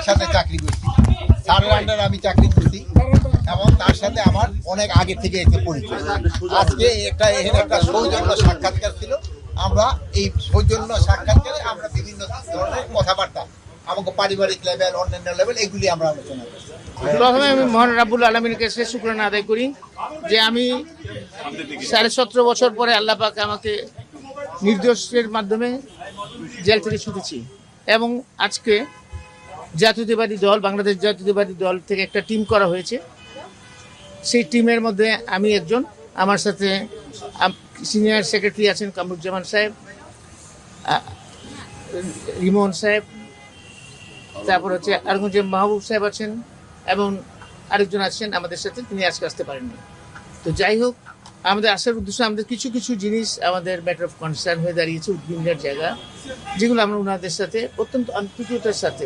একসাথে চাকরি করছি, স্যারের আন্ডারে আমি চাকরি করছি এবং তার সাথে আমার অনেক আগে থেকে এতে পরিচয়। আজকে একটা সৌজন্য সাক্ষাৎকার ছিল। আমরা এই সৌজন্য সাক্ষাৎকারে আমরা বিভিন্ন ধরনের কথাবার্তা আমাকে পারিবারিক লেভেল, অন্যান্য লেভেল, এগুলি আমরা আলোচনা করছি। প্রথমে আমি মহান রাব্বুল আলামিনের কাছে শুকরানা আদায় করি যে আমি 17.5 বছর পরে আল্লাহ পাক আমাকে নির্দোষের মাধ্যমে জেল থেকে ছুটেছি এবং আজকে জাতীয়তাবাদী দল, বাংলাদেশ জাতীয়তাবাদী দল থেকে একটা টিম করা হয়েছে। সেই টিমের মধ্যে আমি একজন, আমার সাথে সিনিয়র সেক্রেটারি আছেন কামরুজ্জামান সাহেব, রিমন সাহেব, তারপর হচ্ছে আরগুঞ্জেম মাহবুব সাহেব আছেন এবং আরেকজন আছেন আমাদের সাথে, তিনি আজকে আসতে পারেননি। তো যাই হোক, আমাদের আসার উদ্দেশ্য আমাদের কিছু কিছু জিনিস আমাদের ম্যাটার অফ কনসার্ন হয়ে দাঁড়িয়েছে, উদ্বিগ্নের জায়গা, যেগুলো আমরা ওনাদের সাথে অত্যন্ত আন্তরিকতার সাথে